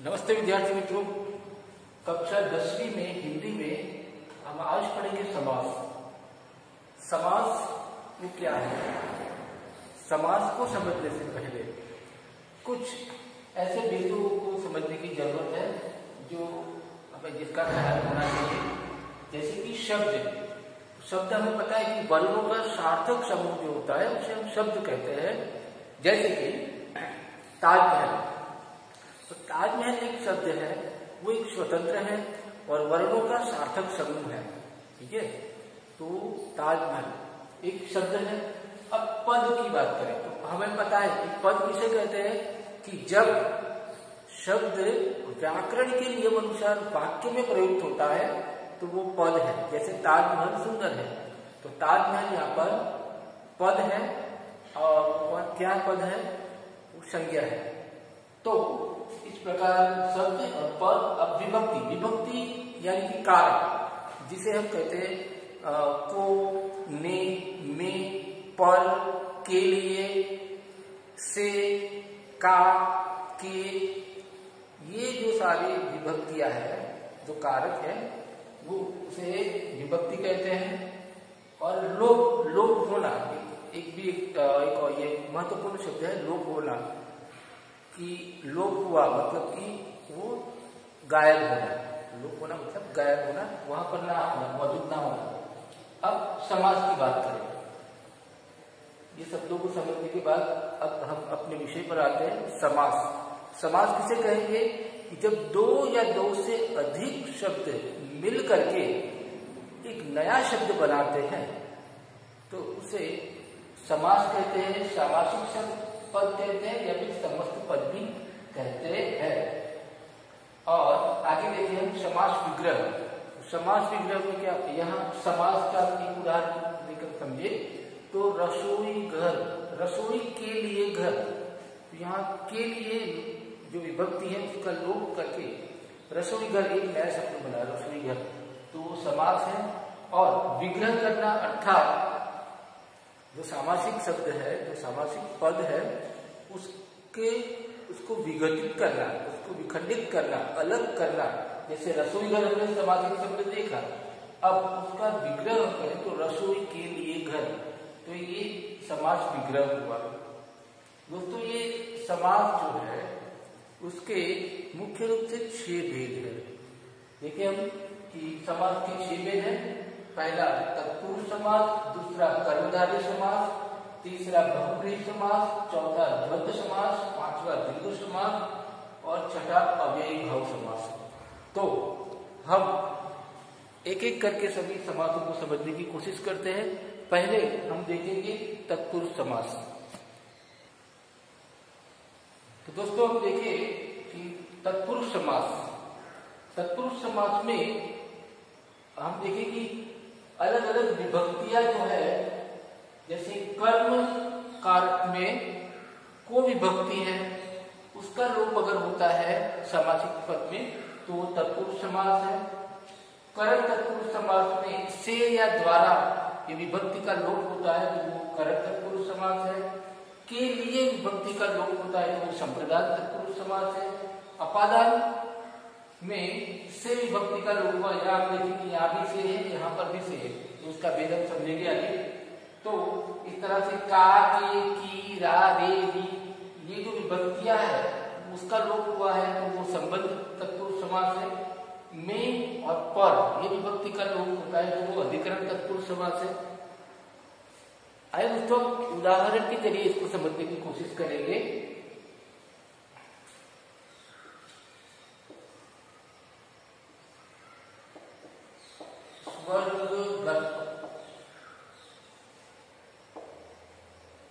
नमस्ते विद्यार्थी मित्रों, कक्षा 10वीं में हिंदी में हम आज पढ़ेंगे समास। समास वो क्या है? समास को समझने से पहले कुछ ऐसे बिंदुओं को समझने की जरूरत है जो हमें जिसका ख्याल होना चाहिए। जैसे कि शब्द हमें पता है कि वर्णों का सार्थक समूह जो होता है उसे हम शब्द कहते हैं। जैसे कि ताजमहल, तो ताजमहल एक शब्द है, वो एक स्वतंत्र है और वर्णों का सार्थक समूह है। ठीक है, तो ताजमहल एक शब्द है। अब पद की बात करें तो हमें पता है कि पद किसे कहते हैं कि जब शब्द व्याकरण के नियम अनुसार वाक्य में प्रयुक्त होता है तो वो पद है। जैसे ताजमहल सुंदर है, तो ताजमहल यहाँ पर पद है। और क्या पद है? वो संज्ञा है। तो इस प्रकार शब्द और पद। अब विभक्ति यानी कि कारक, जिसे हम कहते हैं को, ने, में, पर, के लिए, से, का, के, ये जो सारी विभक्तियां हैं, जो कारक है, वो उसे विभक्ति कहते हैं। और लोप होना एक ये महत्वपूर्ण शब्द है। लोप होना कि लोप हुआ मतलब कि वो गायब होना। लोप होना मतलब गायब होना, वहां पर ना होना, मौजूद ना होना। अब समास की बात करें। ये शब्दों को समझने के बाद अब हम अपने विषय पर आते हैं। समास किसे कहेंगे कि जब दो या दो से अधिक शब्द मिल करके एक नया शब्द बनाते हैं तो उसे समास कहते हैं। सामासिक शब्द पद कहते हैं या फिर समस्त पद भी कहते हैं। और आगे देखिए हम समास विग्रह। समास विग्रह में क्या, यहाँ समास का एक उदाहरण लेकर समझे तो रसोई के लिए घर, तो यहाँ के लिए जो विभक्ति है उसका लोप करके रसोई घर एक नया शब्द बना, रसोई घर, तो वो समास है। और विग्रह करना अर्थात जो सामासिक शब्द है, जो सामासिक पद है, उसको विघटित करना, उसको विखंडित करना, अलग करना। जैसे रसोई घर हमने सामासिक शब्द देखा, अब उसका विग्रह करें तो रसोई के लिए घर, तो ये समास विग्रह हुआ। दोस्तों ये समास जो है उसके मुख्य रूप से 6 भेद है। देखिए हम कि समास के 6 भेद हैं। पहला तत्पुरुष समास, दूसरा कर्मधारय समास, तीसरा बहुब्रीहि समास, चौथा द्वंद्व समास, पांचवा द्विगु समास और छठा अव्ययी भाव समास। तो हम एक एक करके सभी समासों को समझने की कोशिश करते हैं। पहले हम देखेंगे तत्पुरुष समास। तो दोस्तों हम देखें कि तत्पुरुष समास में हम देखें कि अलग अलग विभक्तियां जो है, जैसे कर्म कारक में को विभक्ति है, उसका लोप अगर होता है सामासिक पद में तो वो तत्पुरुष समास है। करक तत्पुरुष समास में से या द्वारा ये विभक्ति का लोप होता है तो वो करक तत्पुरुष समास है। के लिए विभक्ति का लोप होता है तो वो संप्रदान तत्पुरुष समास है। अपादान में से विभक्ति का लोप हुआ, यहाँ आप देखें कि यहाँ भी से है, यहाँ पर भी से है, तो उसका भेद हम समझेंगे आगे। तो इस तरह से का, के, की, रा, रे, री, ये जो विभक्तियां है उसका लोप हुआ है तो वो संबंध तत्पुरुष समास है। में और पर ये विभक्ति का लोप होता है तो वो अधिकरण तत्पुरुष समास है। आइए दोस्तों उदाहरण के जरिए इसको समझने की कोशिश करेंगे।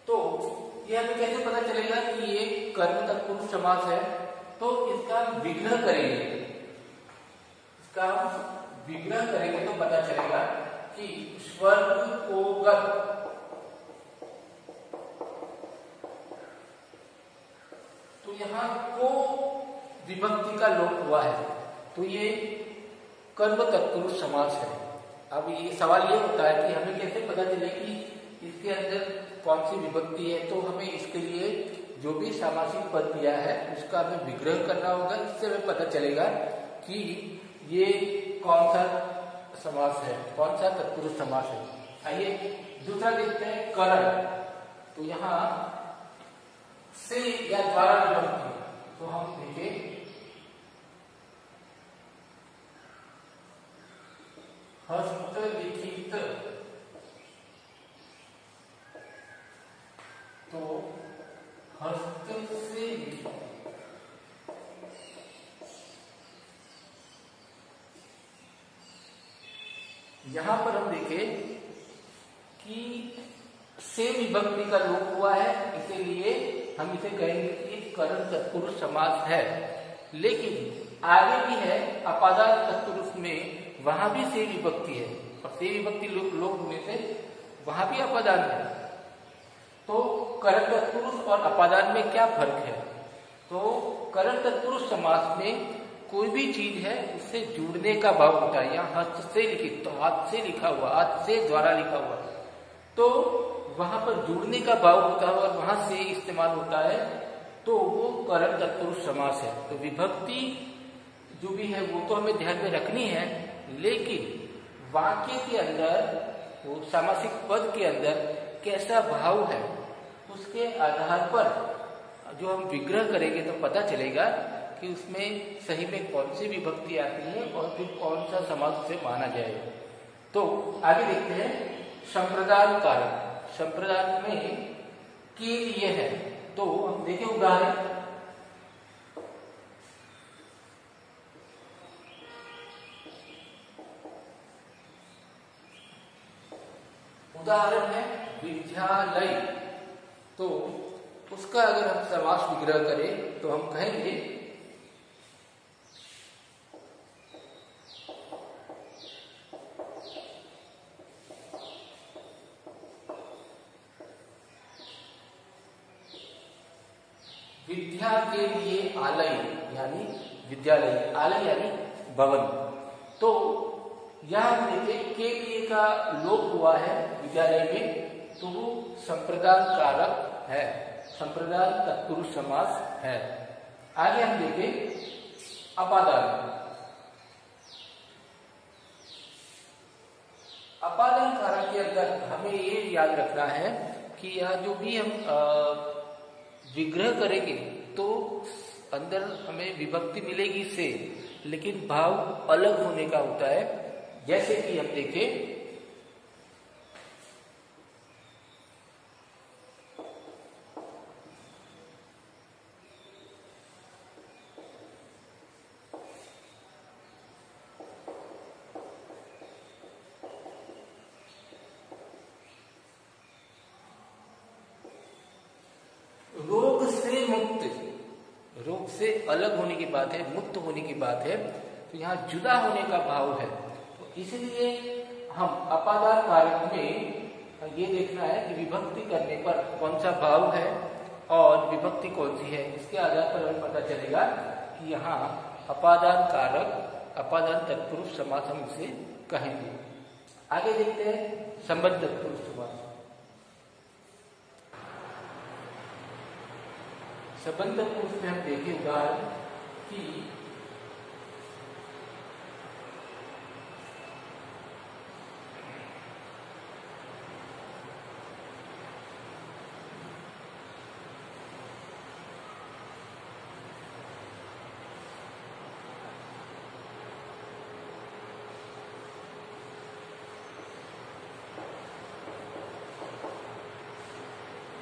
तो ये हमें कैसे पता चलेगा कि ये कर्म तत्पुरुष समास है? तो इसका विग्रह करेंगे तो पता चलेगा कि स्वर्ग को गत, तो यहाँ को विभक्ति का लोप हुआ है तो ये कर्म तत्पुरुष समास है। अब ये सवाल ये होता है कि हमें कैसे पता चले कि इसके अंदर कौन सी विभक्ति है, तो हमें इसके लिए जो भी सामासिक पद दिया है उसका हमें विग्रह करना होगा। इससे हमें पता चलेगा कि ये कौन सा समास है, कौन सा तत्पुरुष समास है। आइए दूसरा देखते हैं करण। तो यहाँ से या द्वारा विभक्ति, तो हम देखें हस्तलिखित, तो हस्त से लिखित, यहां पर हम देखें कि से विभक्ति का लोप हुआ है, इसीलिए हम इसे कहेंगे कि करण तत्पुरुष समास है। लेकिन आगे भी है अपादान तत्पुरुष में, वहां भी से विभक्ति है और से विभक्ति लोप होने से वहां भी अपादान है। तो करण तत्पुरुष और अपादान में क्या फर्क है? तो करण तत्पुरुष समास में कोई भी चीज है उससे जुड़ने का भाव होता है। यहाँ हस्त से लिखित, तो हाथ से लिखा हुआ, हाथ से द्वारा लिखा हुआ, तो वहां पर जुड़ने का भाव होता है और वहां से इस्तेमाल होता है, तो वो करण तत्पुरुष समास है। तो विभक्ति जो भी है वो तो हमें ध्यान में रखनी है, लेकिन वाक्य के अंदर, वो सामासिक पद के अंदर कैसा भाव है उसके आधार पर जो हम विग्रह करेंगे तो पता चलेगा कि उसमें सही में कौन सी विभक्ति आती है और फिर कौन सा समास उसे माना जाएगा। तो आगे देखते हैं संप्रदान कारक। संप्रदान में के लिए है, तो हम देखें उदाहरण। उदाहरण है विद्यालय, तो उसका अगर हम समास विग्रह करें तो हम कहेंगे विद्या के लिए आलय यानी विद्यालय, आलय यानी भवन। तो यहां देखिए के लिए का लोप हुआ है विद्यालय में, तो वो संप्रदान कारक है, संप्रदान तत्पुरुष समास है। आगे हम देखें अपादान। अपादान कारक के अंदर हमें ये याद रखना है कि यह जो भी हम विग्रह करेंगे तो अंदर हमें विभक्ति मिलेगी से, लेकिन भाव अलग होने का होता है। जैसे कि हम देखें रोग से मुक्त, रोग से अलग होने की बात है, मुक्त होने की बात है, तो यहाँ जुदा होने का भाव है। तो इसलिए हम अपादान कारक में ये देखना है कि विभक्ति करने पर कौन सा भाव है और विभक्ति कौन सी है। इसके आधार पर हमें पता चलेगा कि यहाँ अपादान कारक, अपादान तत्पुरुष समास हम इसे कहेंगे। आगे देखते हैं संबंध तत्पुरुष समास। संबंध तत्पुरुष में हम देखें उदाहरण कि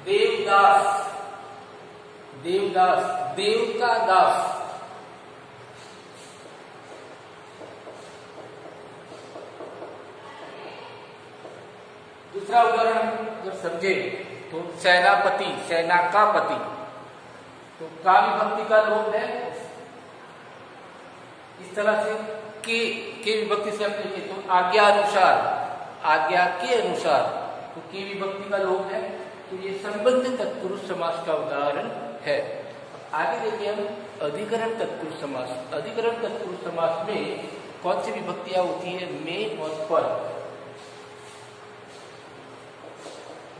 देवदास, देवदास, देव का दास। दूसरा उदाहरण जब समझे तो सेनापति, सेना का पति, तो का विभक्ति का लोप है। इस तरह से के विभक्ति से हम देखें तो आज्ञा अनुसार, आज्ञा के अनुसार, तो के विभक्ति का लोप है। तो ये संबंध तत्पुरुष समास का उदाहरण है। आगे देखिए हम अधिकरण तत्पुरुष समास। अधिकरण तत्पुरुष समास में कौन सी विभक्तियां होती है? में और पर,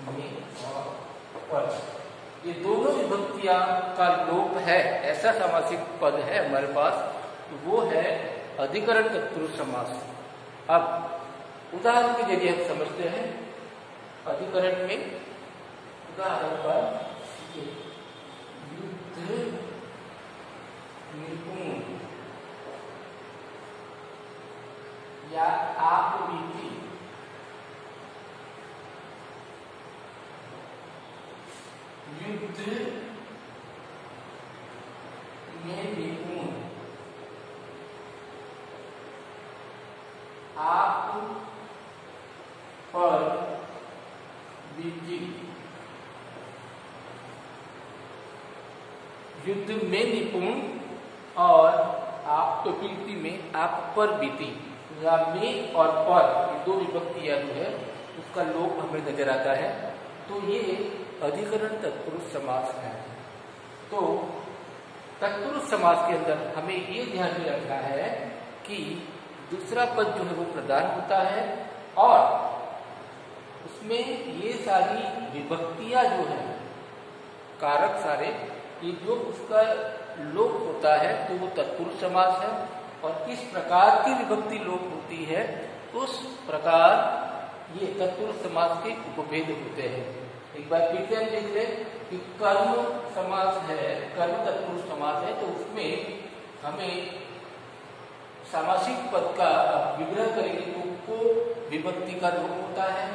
में और पर। ये दोनों विभक्तियां का लोप है, ऐसा समासिक पद है हमारे पास, वो है अधिकरण तत्पुरुष समास। अब उदाहरण के जरिए हम समझते हैं। अधिकरण में उदाहरण पर युद्ध निपुण या आप बीती, युद्ध में निपुण, आप पर बीती। युद्ध में निपुण और आप तो बीती में आप पर बीती, या में और पर ये दो विभक्तियां जो है उसका लोप हमें नजर आता है। तो ये अधिकरण तत्पुरुष समास है। तो तत्पुरुष समास के अंदर हमें ये ध्यान में रखना है कि दूसरा पद जो है वो प्रधान होता है और उसमें ये सारी विभक्तियां जो है, कारक सारे, ये जो उसका लोप होता है तो वो तत्पुरुष समास है। और किस प्रकार की विभक्ति लोप होती है उस प्रकार ये तत्पुरुष समास के उपभेद होते हैं। एक बार फिर से हम देख लें कि कर्म समास है, कर्म तत्पुरुष समास है, तो उसमें हमें सामासिक पद का विग्रह करेंगे तो को विभक्ति का लोप होता है।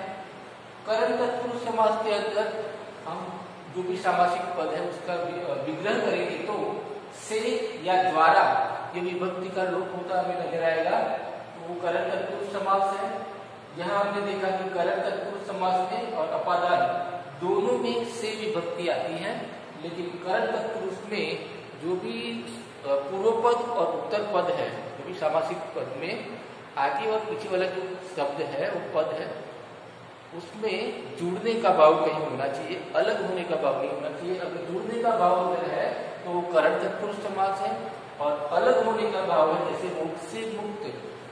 कर्म तत्पुरुष समास के अंदर हम जो भी सामासिक पद है उसका विग्रह करेंगे तो से या द्वारा ये विभक्ति का लोप होता हमें नजर आएगा। तो वो करण तत्पुरुष समास है। यहाँ हमने देखा कि करण तत्पुरुष समास में और अपादान दोनों में से विभक्ति आती है, लेकिन करण तत्पुरुष में जो भी पूर्व पद और उत्तर पद है, जो भी सामासिक पद में आगे और पीछे वाला जो शब्द है वो पद है, उसमें जुड़ने का भाव कहीं होना चाहिए, अलग होने का भाव नहीं होना चाहिए। अगर जुड़ने का भाव अगर है तो वो करण तत्पुरुष समास है, और अलग होने का भाव है जैसे मुक्त से मुक्त,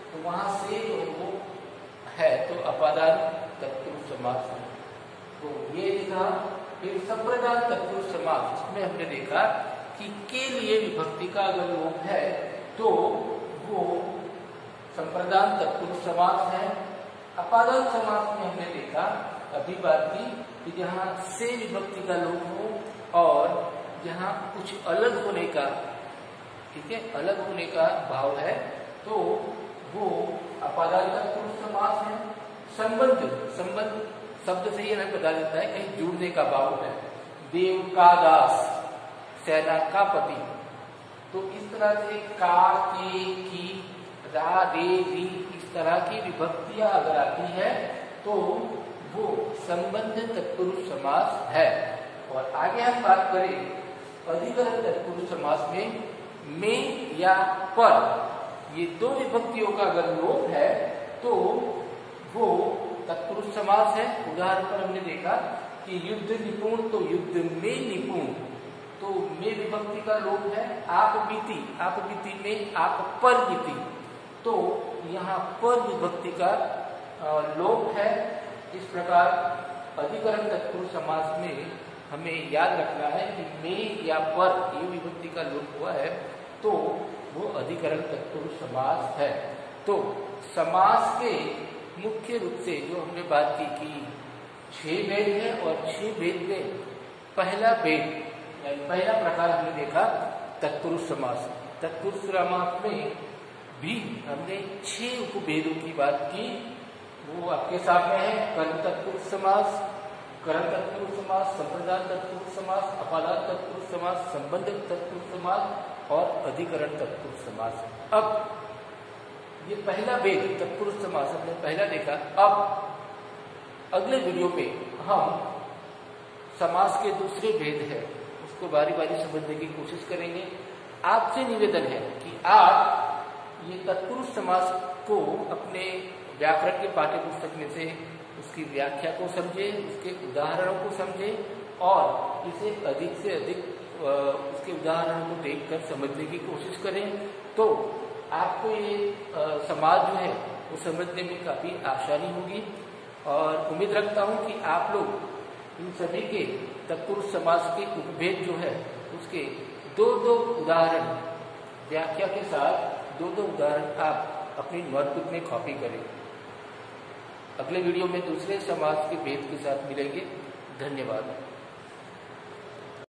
तो वहां से जो वो है तो अपादान तत्पुरुष समास है। तो ये देखा। फिर संप्रदान तत्पुरुष समास, इसमें हमने देखा कि के लिए विभक्ति का अगर लोप है तो वो संप्रदान तत्पुरुष समास है। अपादान समास में हमने देखा अभी बात की कि जहाँ से विभक्ति का लोप हो और जहाँ कुछ अलग होने का, ठीक है, अलग होने का भाव है तो वो अपादान तत्पुरुष समास है। संबंध, संबंध शब्द से ये नहीं बता देता है कहीं जुड़ने का भाव है। देव का दास, सेना का पति, तो इस तरह से का, के, की, रा, रे, री, इस तरह की विभक्तियां अगर आती है तो वो संबंध तत्पुरुष समास है। और आगे हम बात करें अधिकरण तत्पुरुष समास में या पर, ये दो विभक्तियों का अगर लोप है तो वो तत्पुरुष समास है। उदाहरण पर हमने देखा कि युद्ध निपुण, तो युद्ध में निपुण, तो में विभक्ति का लोप है। आप बीती, आप बीती में आप पर बीती, तो यहाँ पर विभक्ति का लोप है। इस प्रकार अधिकरण तत्पुरुष समास में हमें याद रखना है कि में या पर ये विभक्ति का लोप हुआ है तो वो अधिकरण तत्पुरुष समास है। तो समास के मुख्य रूप से जो हमने बात की कि 6 भेद है और 6 भेद में पहला भेद, पहला प्रकार हमने देखा तत्पुरुष समास। तत्पुरुष समास में भी हमने 6 उपभेदों की बात की, वो आपके सामने है। कर्म तत्पुरुष समास, करण तत्पुरुष समास, संप्रदान तत्पुरुष समास, अपादान तत्पुरुष समास, संबंध तत्पुरुष समास और अधिकरण तत्पुरुष समास। अब ये पहला भेद तत्पुरुष समास हमने पहला देखा। अब अगले वीडियो में हम समास के दूसरे भेद है उसको बारी बारी समझने की कोशिश करेंगे। आपसे निवेदन है कि आप ये तत्पुरुष समास को अपने व्याकरण के पाठ्य पुस्तक में से उसकी व्याख्या को समझे, उसके उदाहरणों को समझे और इसे अधिक से अधिक उसके उदाहरणों को देखकर समझने की कोशिश करें। तो आपको ये समाज जो है वो समझने में काफ़ी आसानी होगी और उम्मीद रखता हूँ कि आप लोग इन सभी के तत्पुरुष समास के उपभेद जो है उसके दो उदाहरण व्याख्या के साथ दो उदाहरण आप अपनी नोटबुक में कॉपी करें। अगले वीडियो में दूसरे समास के भेद के साथ मिलेंगे। धन्यवाद।